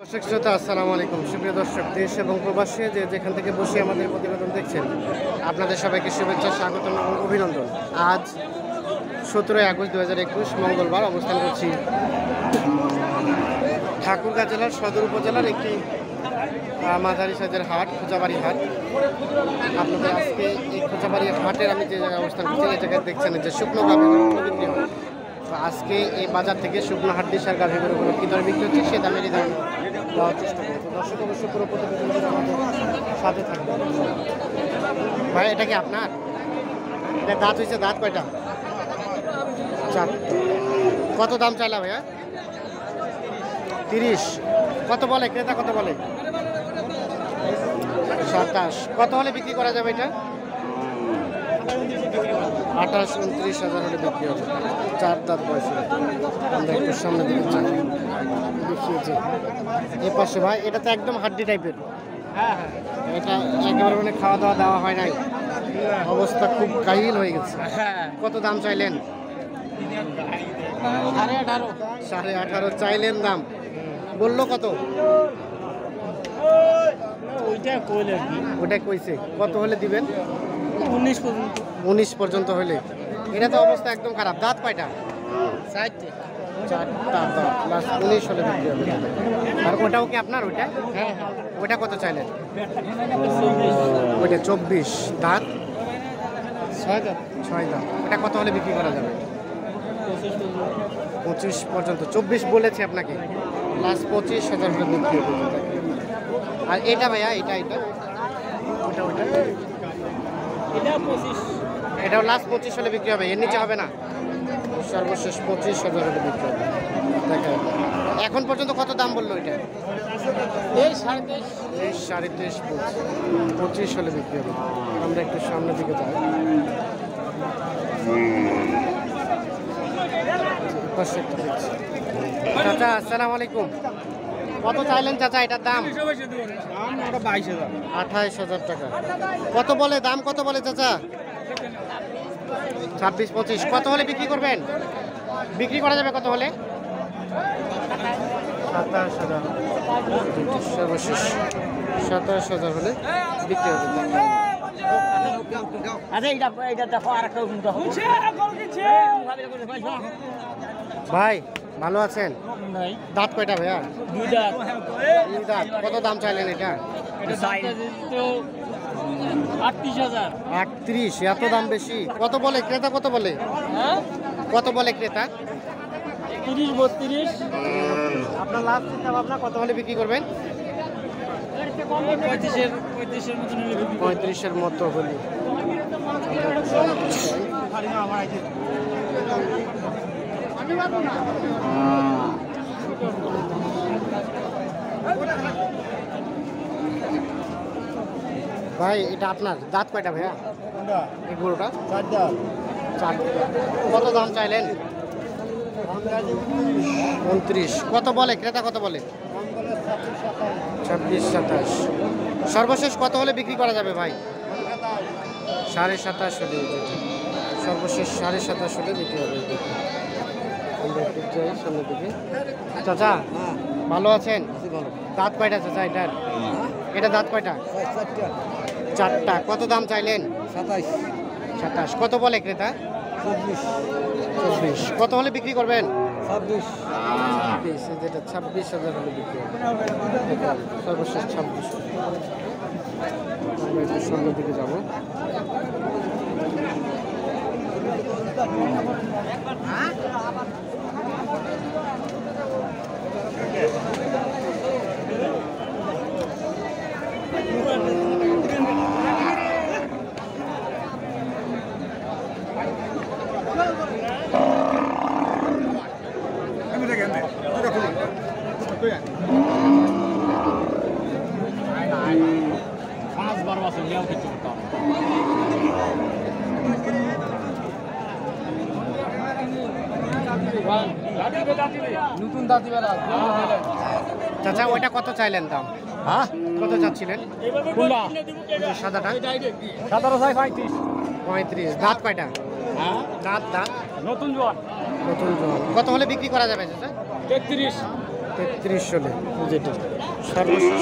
দর্শক শ্রোতা আসসালামু আলাইকুম। সুপ্রিয় দর্শক, দেশ এবং প্রবাসী যে যেখান থেকে বসে আমাদের প্রতিবেদন দেখছেন, আপনাদের সবাইকে শুভেচ্ছা, স্বাগতম এবং অভিনন্দন। আজ 17 আগস্ট 2021 মঙ্গলবার অবস্থান করছি ঠাকুরগাঁ জেলার সদর উপজেলার একটি মাঝারি সাইজের হাট, খোঁচাবাড়ি হাট। আপনাদের আজকে এই খোঁচাবাড়ি হাটের আমি যে জায়গায় অবস্থান করছি এই জায়গায় দেখছেন যে শুকনো গাভীগুলো বিক্রি হয়। তো আজকে এই বাজার থেকে শুকনো হাড্ডিসার গাভীগুলোগুলো কী দরে বিক্রি হচ্ছে সে দামেরই দাম দেওয়ার চেষ্টা করি। তো দর্শক অবশ্যই পুরো প্রতিবেদন আমাদের সাথে থাকবে। ভাই এটা কি আপনার? এটা দাঁত হয়েছে, দাঁত কয়টা? চারটে। কত দাম চাইলা ভাইয়া? 30। কত বলে ক্রেতা, কত বলে? 27। কত হলে বিক্রি করা যাবে এটা? 28-29 হাজার হলে বিক্রি হবে। চার দাঁত বয়সে। আমরা একটু সামনে দিকে দেখিয়েছি এ পাশে। ভাই এটা তো একদম হাড্ডি টাইপের। এটা একেবারে মানে খাওয়া দাওয়া দেওয়া হয় নাই, অবস্থা খুব কাহিল হয়ে গেছে। কত দাম চাইলেন? 18.5 চাইলেন দাম, বললো কত? ওইটা কইছে। কত হলে দিবেন? 19 পর্যন্ত হলে। এটা তো অবস্থা একদম খারাপ। দাঁত কয়টা? চারটা দাঁত, প্লাস 19 হলে বিক্রি হবে। আর ওটাও কি আপনার? ওইটা ওইটা কত চাইলেন? ওইটা 24 দাঁত, 6 দাঁত। এটা কত হলে বিক্রি করা যাবে? 25 পর্যন্ত। 24 বলেছে আপনাকে, প্লাস 25,000 হলে বিক্রি হবে। আর এটা ভাইয়া, এটা ওটা এটাও লাস্ট 25 হলে বিক্রি হবে, এর নিচে হবে না। সর্বশেষ 25,000 হলে বিক্রি হবে। দেখেন এখন পর্যন্ত কত দাম বললো এটা? 23.5 বলছে। 25 হলে বিক্রি হবে। আমরা একটু সামনের দিকে যাই। পাশে একটু দেখছি। চাচা আসসালামু আলাইকুম। কত চাইলেন চাচা এটার দাম? 28,000 টাকা। কত বলে দাম, কত বলে চাচা? 26-25। কত হলে বিক্রি করবেন? বিক্রি করা যাবে কত হলে? 27,000। সর্বশেষ 27,000 হলে বিক্রি হবে। ভাই ভালো আছেন? দাঁত কয়টা ভাইয়া? 2 দাঁত। 2 দাঁত। কত দাম চাইলেন এটা? 38। এত দাম বেশি? কত বলে ক্রেতা, কত বলে? কত বলে ক্রেতা? 30-32। আপনার লাভ চিন্তা ভাবনা কত হলে বিক্রি করবেন? 35-এর মতো হলে। ভাই এটা আপনার? দাঁত কয়টা ভাইয়া এই গরুটা? 4 দাঁত। কত দাম চাইলেন? 29। কত বলে ক্রেতা, কত বলে? 26-27। সর্বশেষ কত হলে বিক্রি করা যাবে ভাই? 27.5 হলে। সর্বশেষ 27.5 হলে বিক্রি হবে। আমরা একটু যাই সামনের দিকে। চাচা ভালো আছেন? দাঁত কয়টা চাচা এটার? এটা দাঁত কয়টা? 4টা। কত দাম চাইলেন? 27। কত বলে ক্রেতা? 24। কত হলে বিক্রি করবেন? 26। যেটা 26,000 হলে বিক্রি হবে। সর্বশেষ 26। আমরা একটু সামনের দিকে যাবো। নতুন দাঁতি বেলা। চাচা ওইটা কত চাইলেন দাম? হ্যাঁ কত চাচ্ছিলেন? সাদাটা? সাদাটা চাই 35। 35। দাঁত কয়টা? দাঁত নতুন জোয়ান। কত হলে বিক্রি করা যাবে চাচা? 33। 33 হলে যেটা সর্বশেষ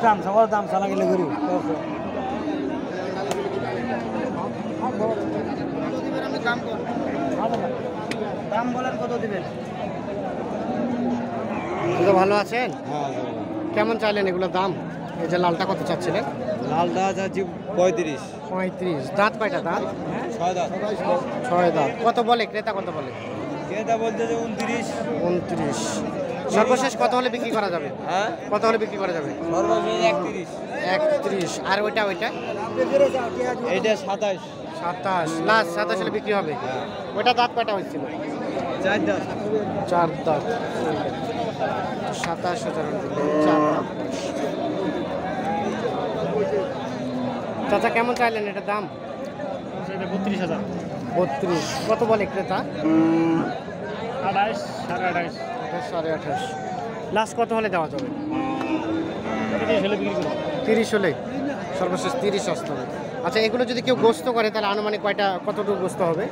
দাম সবার দাম চালা গেলে গরু দাম বলেন কত দিবেন? তো ভালো আছেন? কেমন চাইলেন এগুলোর দাম? এই যে লালটা কত চাচ্ছিলেন? লালটা চাচ্ছি 35। 35। দাঁত কয়টা দাঁত? 6 দাঁত। 6 দাঁত। কত বলে ক্রেতা, কত বলে? এটা বলতে যে 29। 29। সর্বশেষ কত হলে বিক্রি করা যাবে? হ্যাঁ, কত হলে বিক্রি করা যাবে? সর্বশেষ 31। 31। আর ওইটা এইটা 27। 27। লাস্ট 27 হলে বিক্রি হবে। ওইটা দাঁত কয়টা হয়েছিল? 4 দাঁত। 4 দাঁত। 27,000 হলে 4 দাঁত। চাচা কেমন চাইলেন এটা দাম? 32,000। 32। কত বলে ক্রেতা? 28, 28.5। 28.5। লাস্ট কত হলে দেওয়া যাবে? 30 হলে বিক্রি করব। 30 হলে সর্বশেষ 30 আসতে হবে। আচ্ছা, এগুলো যদি কেউ গোস্ত করে তাহলে আনুমানিক কতটুকু গোস্ত হবে?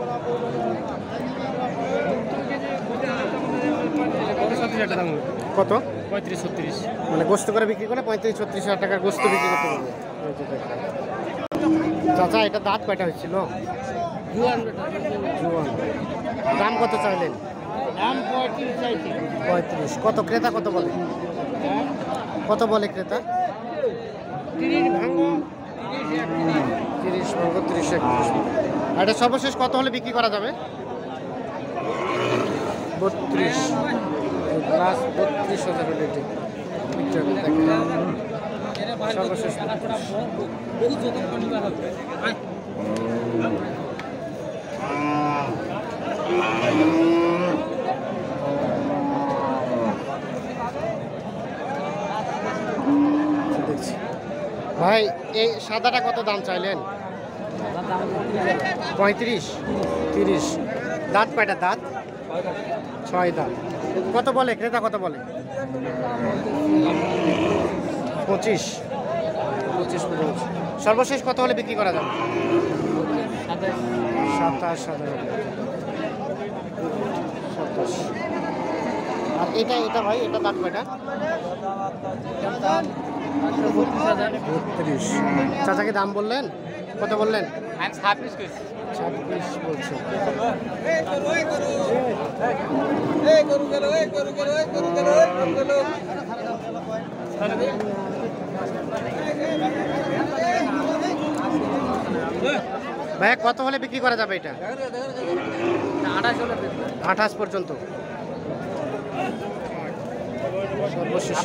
36,000 টাকা দাম হবে। কত? 35-36। মানে গোস্ত করে বিক্রি করে 35-36,000 টাকার গোস্ত বিক্রি করতে হবে। এই যে দেখেন। চাচা এটা দাঁত কয়টা হয়েছিল? জুয়ান। দাম কত চাইলেন? দাম 35 চাইছি। 35। কত ক্রেতা কত বলে? কত বলে ক্রেতা? 30 ভাঙো। 30 ভাঙো 30, 31। আর এটা সর্বশেষ কত হলে বিক্রি করা যাবে? 32। প্লাস 32,000 হলে এটি বিক্রি হবে। দেখেন সর্বশেষ 32। দেখছি ভাই, এই সাদাটা কত দাম চাইলেন? 35, 30। দাঁত কয়টা দাঁত? 6 দাঁত। কত বলে ক্রেতা, কত বলে? 25। 25। সর্বশেষ কত হলে বিক্রি করা যাবে? 27,000। আর এটা ভাই, এটা দাঁত কয়টা? 32। চাচাকে দাম বললেন? কত বললেন? আমি 26 কইছি। 26 বলছেন। ভাইয়া কত হলে বিক্রি করা যাবে এটা? 28 পর্যন্ত। সর্বশেষ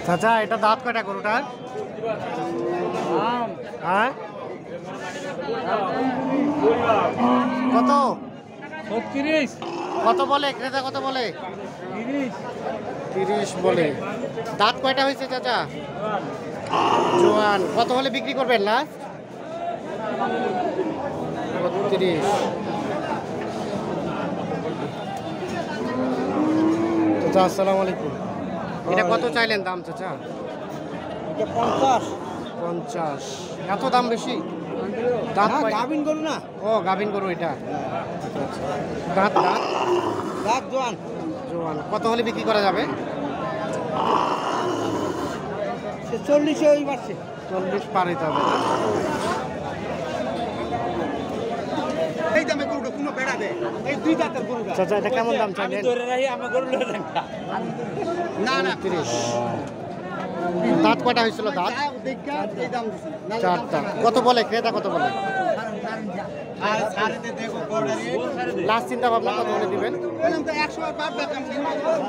চাচা এটা দাঁত কয়টা গরুটার? হ্যাঁ কত? 36। কত বলে ক্রেতা, কত বলে? 30। 30 বলে। দাঁত কয়টা হয়েছে চাচা? জোয়ান। কত হলে বিক্রি করবেন লাস্ট? 32। চাচা আসসালামু আলাইকুম। এটা কত চাইলেন দাম চাচা? 50। এত দাম বেশি? দাঁত গাবিন গরু না? ও গাভিন গরু এটা। দাঁত দাঁত দাঁত জোয়ান। জোয়ান। কত হলে বিক্রি করা যাবে? 40 ওই বাড়ছে। 40 পার হইতে হবে। এই দামে গরুটা কোনো বেড়া দে। এই 2 দাঁতের গরুটা। চাচা এটা কেমন দাম চাইলেন? ধরে রাখি আমার গরু লয়ে যান। না না 30। দাঁত কয়টা হয়েছিল দাঁত? এই দাম দিছি। 4 দাঁত। কত বলে ক্রেতা, কত বলে? আর সারেতে দেখো গরুটারে। লাস্ট চিন্তা ভাবনা কত হলে দিবেন? বললাম তো 100 আর 5 দাম। 27,000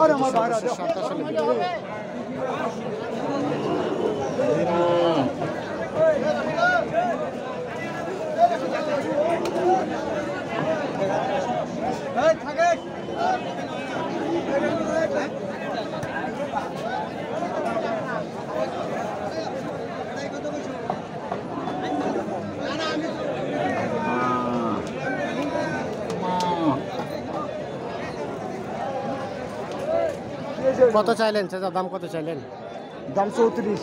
আরে আমার ভাইরা 27 হলে বিক্রি হবে। এই থাকে। কত চাইলেন চাচা, দাম কত চাইলেন? দাম 34।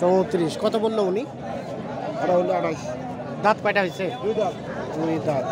34 কত বললো উনি? ওটা হলো 28 দাঁত কয়টা হয়েছে? 2 দাঁত। 2 দাঁত।